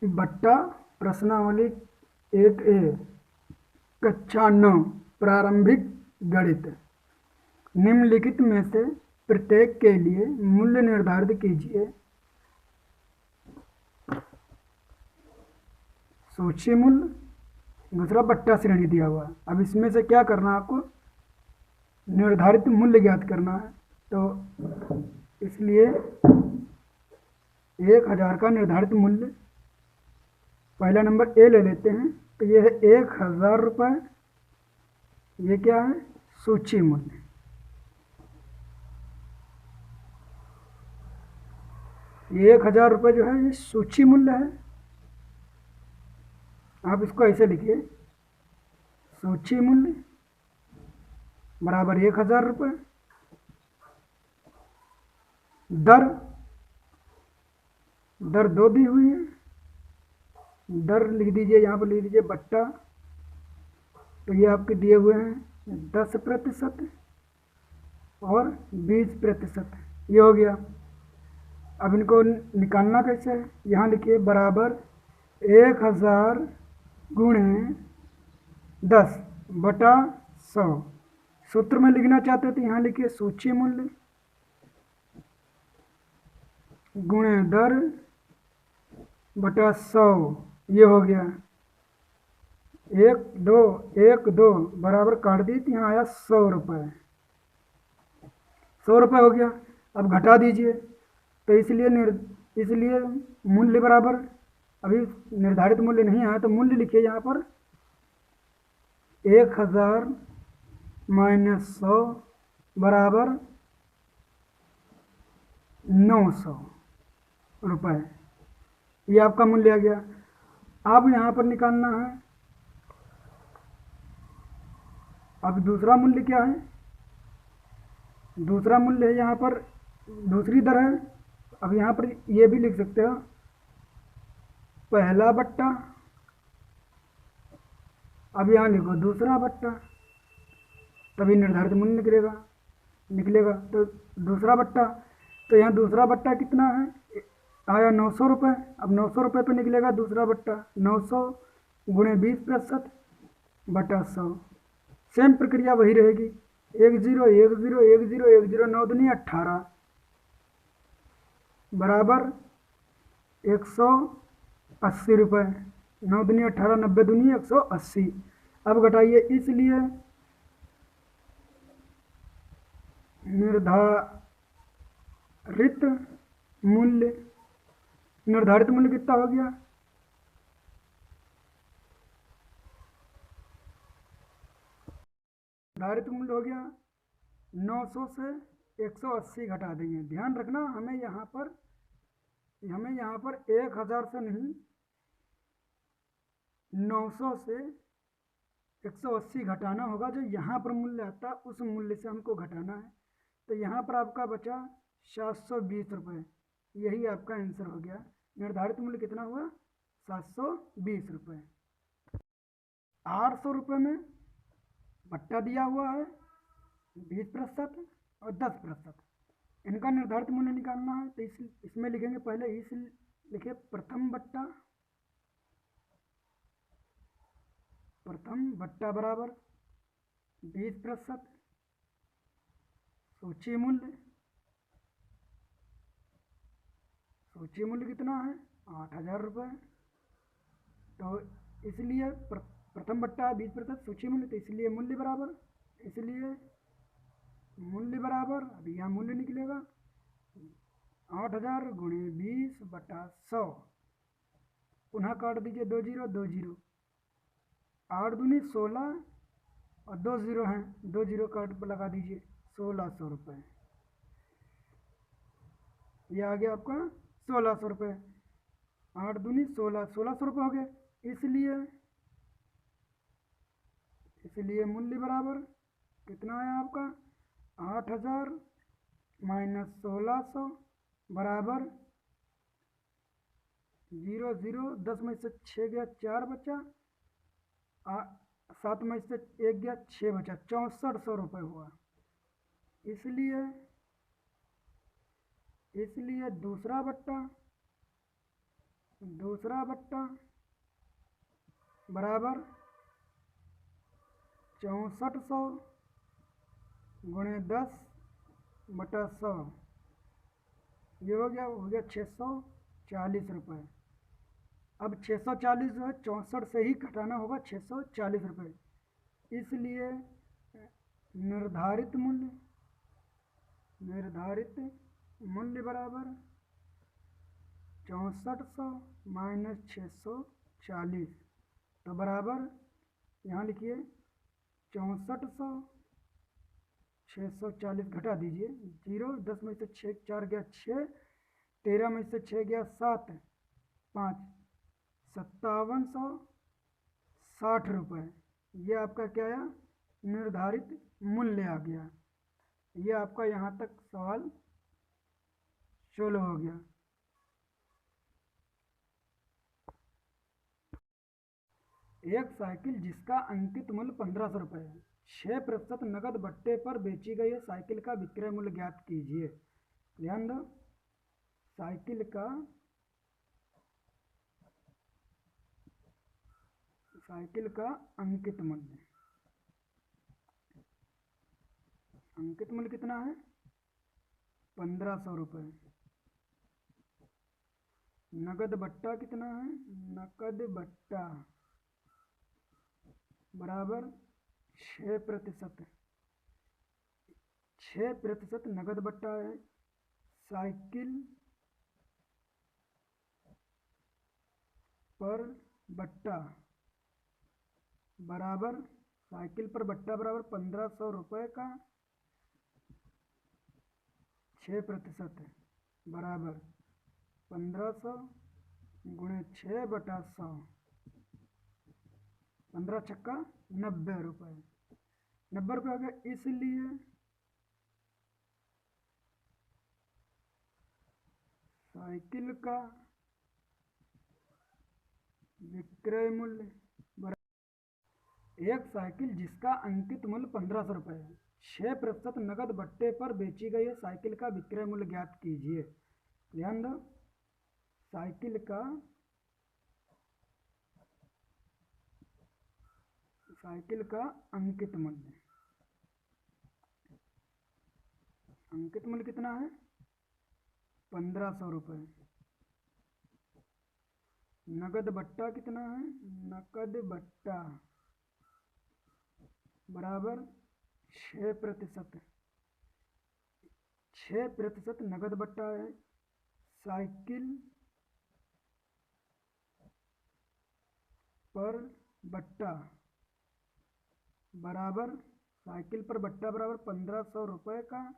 बट्टा प्रश्नावली 1A कक्षा 9 प्रारंभिक गणित। निम्नलिखित में से प्रत्येक के लिए मूल्य निर्धारित कीजिए। सूची मूल्य, दूसरा बट्टा श्रेणी दिया हुआ है। अब इसमें से क्या करना है आपको, निर्धारित मूल्य ज्ञात करना है। तो इसलिए 1000 का निर्धारित मूल्य, पहला नंबर ए ले लेते हैं। तो ये है 1000 रुपये। ये क्या है, सूची मूल्य। ये 1000 रुपये जो है ये सूची मूल्य है। आप इसको ऐसे लिखिए, सूची मूल्य बराबर 1000 रुपये। दर 2 दी हुई है। दर लिख दीजिए, यहाँ पर लिख दीजिए बट्टा। तो ये आपके दिए हुए हैं 10% और 20%। ये हो गया। अब इनको निकालना कैसे है, यहाँ लिखिए बराबर 1000 गुणे 10 बटा 100। सूत्र में लिखना चाहते हैं तो यहाँ लिखिए सूची मूल्य गुणे दर बटा 100। ये हो गया 1 2 बराबर काट दी तो यहाँ आया 100 रुपये। 100 रुपये हो गया। अब घटा दीजिए। तो इसलिए मूल्य बराबर, अभी निर्धारित मूल्य नहीं आया तो मूल्य लिखिए यहाँ पर 1000 माइनस 100 बराबर 900 रुपये। ये आपका मूल्य आ गया। अब यहाँ पर निकालना है, अब दूसरा मूल्य क्या है, दूसरा मूल्य है यहाँ पर दूसरी दर है। अब यहाँ पर ये भी लिख सकते हो, पहला बट्टा, अब यहाँ लिखो दूसरा बट्टा, तभी निर्धारित मूल्य निकलेगा। तो दूसरा बट्टा, तो यहाँ दूसरा बट्टा कितना है, आया 900 रुपये। अब 900 रुपये पे निकलेगा दूसरा बट्टा, 900 गुणे 20% बटा 100। सेम प्रक्रिया वही रहेगी, 1 0 1 0 1 0 1 0 9 दूनी 18 बराबर 180 रुपये। 9 दूनी 18, 90 दूनी 180। अब घटाइए, इसलिए निर्धारित मूल्य कितना हो गया, निर्धारित मूल्य हो गया 900 से 180 घटा देंगे। ध्यान रखना, हमें यहाँ पर 1000 से नहीं, 900 से 180 घटाना होगा। जो यहाँ पर मूल्य आता उस मूल्य से हमको घटाना है। तो यहाँ पर आपका बचा 720 रुपये। यही आपका आंसर हो गया। निर्धारित मूल्य कितना हुआ, 720 रुपये। 800 रुपये में बट्टा दिया हुआ है 20% और 10%। इनका निर्धारित मूल्य निकालना है। तो इसमें लिखेंगे, पहले इस लिखे प्रथम बट्टा बराबर 20%। सूची मूल्य कितना है, 8000 रुपये। तो इसलिए प्रथम बट्टा 20% सूची मूल्य, तो इसलिए मूल्य बराबर, अभी यहाँ मूल्य निकलेगा 8000 गुणे 20 बटा 100। पुनः काट दीजिए, 2 0 2 0, 8 दूनी 16 और 2 0 हैं, 2 0 काट पर लगा दीजिए, 1600 रुपये। ये आ गया आपका 1600 रुपये। 8 दूनी 16, 1600 रुपये हो गए। इसलिए मूल्य बराबर कितना है आपका, 8000 माइनस 1600 बराबर 0 0, 10 में से 6 गया 4 बचा, 7 में से 1 गया 6 बचा, 6400 रुपये हुआ। इसलिए दूसरा बट्टा दूसरा बट्टा बराबर 6400 गुणे 10/100। ये हो गया 640 रुपये। अब 640 जो है 64 से ही घटाना होगा 640 रुपये, इसलिए निर्धारित मूल्य बराबर 6400 माइनस 640, तो बराबर यहाँ लिखिए 6400 640 घटा दीजिए, 0 10 में से 6 4 गया 6, 13 में से 6 गया 7 5 5760 रुपये। ये आपका क्या आया, निर्धारित मूल्य आ गया। ये आपका यहाँ तक सवाल 16 हो गया। एक साइकिल जिसका अंकित मूल्य 1500 रुपये है, 6% नगद बट्टे पर बेची गई साइकिल का विक्रय मूल्य ज्ञात कीजिए। ध्यान दो, साइकिल का अंकित मूल्य कितना है, 1500 रुपये। नगद बट्टा कितना है, नकद बट्टा बराबर 6%। 6% नगद बट्टा है। साइकिल पर बट्टा बराबर 1500 रुपये का 6% बराबर 1500 गुणे 6/100, 15 छक्का 90 रुपये। 90 रुपये हो गया, इसलिए साइकिल का विक्रय मूल्य एक साइकिल जिसका अंकित मूल्य 1500 रुपये है, 6% नगद बट्टे पर बेची गई है साइकिल का विक्रय मूल्य ज्ञात कीजिए। ध्यान दो, साइकिल का अंकित मूल्य कितना है, 1500 रुपये। नगद बट्टा कितना है, नकद बट्टा बराबर 6%। 6% नगद बट्टा है। साइकिल पर बट्टा बराबर 1500 रुपये का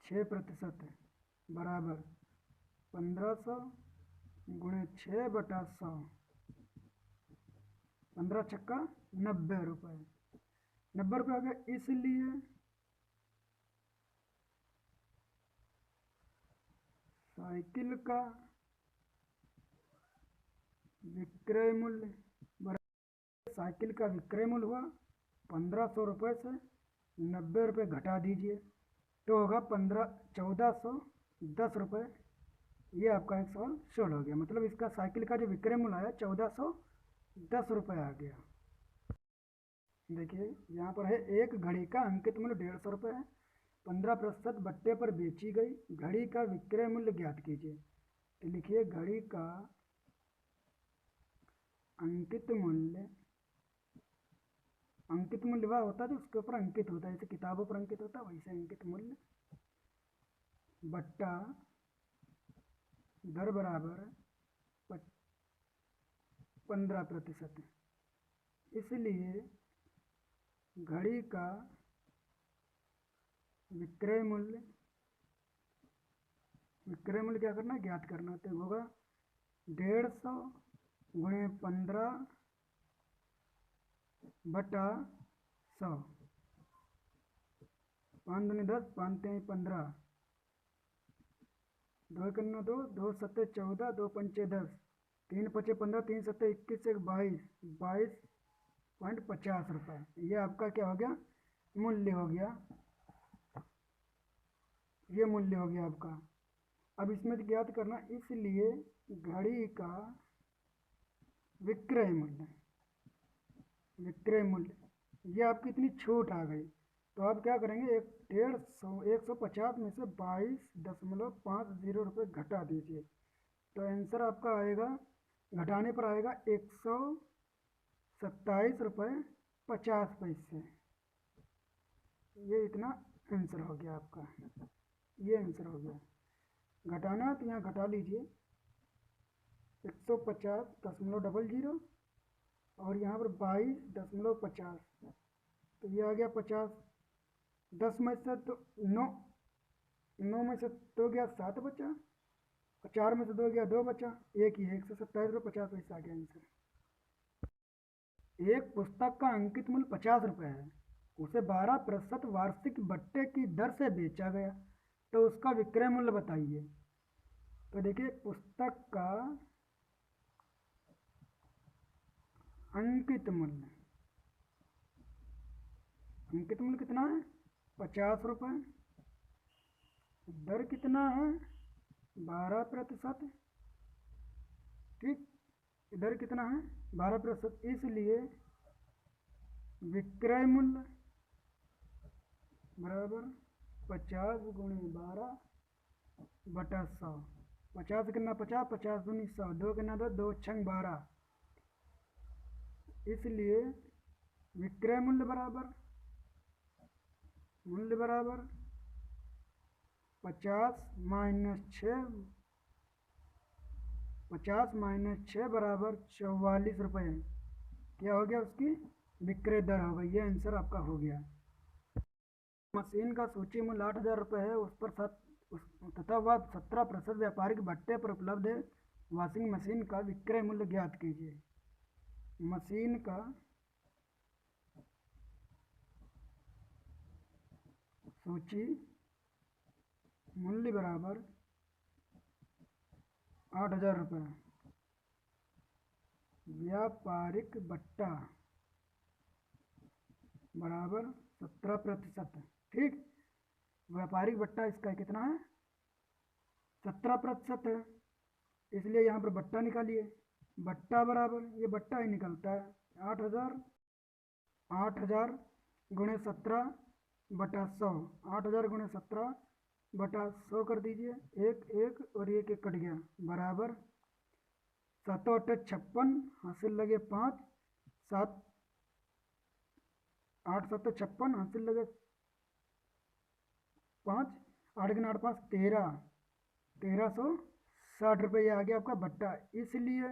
6% बराबर 1500 गुणे 6/100, 15 छक्का 90 रुपये। 90 रुपये हो गया, इसलिए साइकिल का विक्रय मूल्य साइकिल का विक्रय मूल्य हुआ 1500 रुपये से 90 रुपये घटा दीजिए, तो होगा 1410 रुपये। ये आपका एक सवाल सोल्व हो गया। मतलब इसका साइकिल का जो विक्रय मूल्य आया 1410 रुपये आ गया। देखिए यहाँ पर है, एक घड़ी का अंकित मूल्य 150 रुपये है, 15% बट्टे पर बेची गई घड़ी का विक्रय मूल्य ज्ञात कीजिए। तो लिखिए घड़ी का अंकित मूल्य वह होता है जो उसके ऊपर अंकित होता है, जैसे किताबों पर अंकित होता है वैसे अंकित मूल्य बट्टा दर बराबर 15%। इसलिए घड़ी का विक्रय मूल्य क्या करना है, ज्ञात करना। तो होगा 150 गुणे 15/100, 5 दूनी 10, 5 3 15, 2 करना 2, 2 7 14, 2 पंचे 10, 3 5 15, 3 7 21, 1 22.50 रुपये। ये आपका क्या हो गया, मूल्य हो गया। ये मूल्य हो गया आपका। अब इसमें ज्ञात करना, इसलिए घड़ी का विक्रय मूल्य, विक्रय मूल्य ये आपकी इतनी छूट आ गई, तो आप क्या करेंगे, 150 में से 22.50 रुपये घटा दीजिए, तो आंसर आपका आएगा, घटाने पर आएगा 127.50 रुपये। ये इतना आंसर हो गया आपका, ये आंसर हो गया। घटाना तो यहाँ घटा लीजिए 150.00 और यहाँ पर 22.50, तो ये आ गया 50। 10 में से तो 9 में से 2 गया 7 बचा, और 4 में से 2 गया 2 बचा, एक ही है, 127.50 आ गया आंसर। एक पुस्तक का अंकित मूल्य 50 रुपये है, उसे 12% वार्षिक बट्टे की दर से बेचा गया, तो उसका विक्रय मूल्य बताइए। तो देखिए, पुस्तक का अंकित मूल्य, अंकित मूल्य कितना है, 50 रुपये, दर कितना है, 12%, ठीक, दर कितना है, 12%, इसलिए विक्रय मूल्य बराबर 50 × 12/100। 50 कितना 50, 50 दूनी 100, 2 कितना 2, 2 छंग 12, इसलिए विक्रय मूल्य बराबर 50 - 6 बराबर 44 रुपये। क्या हो गया, उसकी विक्रय दर हो गई। ये आंसर आपका हो गया। मशीन का सूची मूल्य 8,000 रुपये है, उस पर तथा वह 17% व्यापारिक भट्टे पर उपलब्ध है। वॉशिंग मशीन का विक्रय मूल्य ज्ञात कीजिए। मशीन का सूची मूल्य बराबर 8,000 रुपये, व्यापारिक भट्टा बराबर 17%, ठीक। व्यापारिक भट्टा इसका कितना है, 17% है, इसलिए यहाँ पर भट्टा निकालिए। भट्टा बराबर, ये भट्टा ही निकलता है, 8,000 × 17/100, 8,000 × 17/100 कर दीजिए, एक और एक कट गया, बराबर 7 × 8 = 56, हासिल लगे 5, 7 8 7 56, हासिल लगे 5, 8 × 8 = 5, 1360 रुपये। ये आ गया आपका भट्टा। इसलिए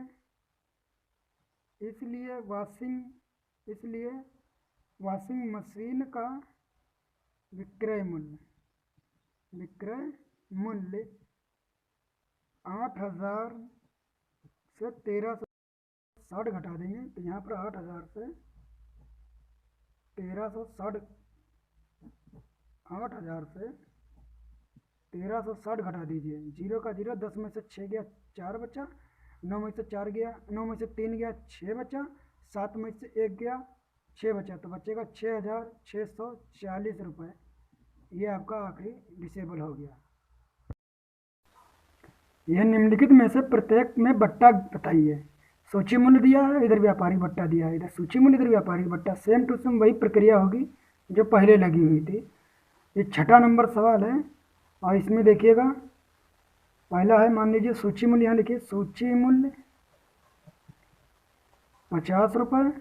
वॉशिंग मशीन का विक्रय मूल्य 8,000 से 1360 घटा देंगे, तो यहाँ पर 8,000 से 1360 घटा दीजिए। 0 का 0, 10 में से 6 गया 4 बचा, 9 में से 4 गया, 9 में से 3 गया 6 बचा, 7 में से 1 गया 6 बचा, तो बचेगा 6,640 रुपये। ये आपका आखिरी डिसेबल हो गया। यह निम्नलिखित में से प्रत्येक में भट्टा बताइए। सूची मूल्य दिया है, इधर व्यापारिक भट्टा दिया है, इधर सूची मूल्य, इधर व्यापारिक भट्टा, सेम टू सेम वही प्रक्रिया होगी जो पहले लगी हुई थी। ये 6ठा नंबर सवाल है, और इसमें देखिएगा, पहला है, मान लीजिए सूची मूल्य, यहाँ लिखिए सूची मूल्य 50 रुपये,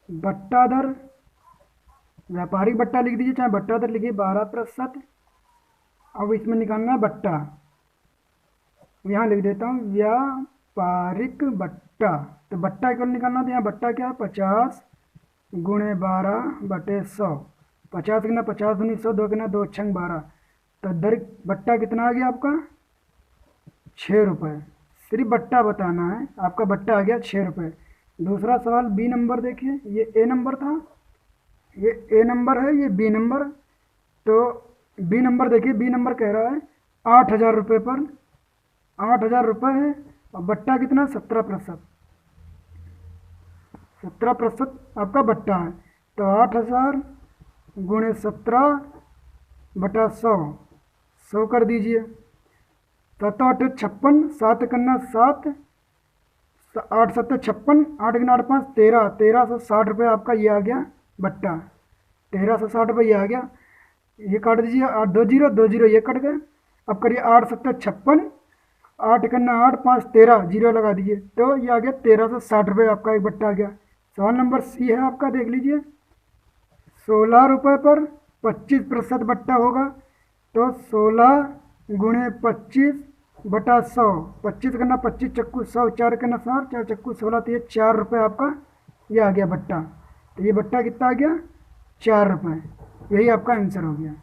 भट्टा दर, व्यापारिक भट्टा लिख दीजिए, चाहे भट्टा दर लिखिए 12%। अब इसमें निकालना है भट्टा, यहाँ लिख देता हूँ व्यापारिक भट्टा, तो भट्टा केवल निकालना, तो यहाँ भट्टा क्या है, 50 × 12/100, 50 कितना 50 दूनी 100, 2 कितना 2 छंग 12, तो दर भट्टा कितना आ गया आपका 6 रुपये। सिर्फ भट्टा बताना है, आपका भट्टा आ गया 6 रुपये। दूसरा सवाल बी नंबर देखिए, ये ए नंबर था, ये ए नंबर है, ये बी नंबर, तो बी नंबर देखिए, बी नंबर कह रहा है 8,000 रुपये पर, 8,000 रुपये है, और भट्टा कितना 17%, 17% आपका भट्टा है, तो 8,000 × 17/100, 100 कर दीजिए, 7 8 56, 7 कन्ना 7, 8 7 56, 8 कन्ना 8 5 13, 1360 आपका ये आ गया बट्टा। 1360 ये आ गया। ये काट दीजिए, 8 2 0 2 0 ये कट गए। अब करिए 8 7 56, 8 कन्ना 8 5 13, जीरो लगा दीजिए, तो ये आ गया 1360 आपका एक बट्टा आ गया। सवाल नंबर सी है आपका, देख लीजिए। 16 पर 25% बट्टा होगा, तो 16 गुणे 25 बटा 100, 25 करना 25 चक्कू 100, 4 करना 4, 4 चक्कू 16, तो ये 4 रुपये आपका ये आ गया बट्टा। तो ये बट्टा कितना आ गया? 4 रुपये। यही आपका आंसर हो गया।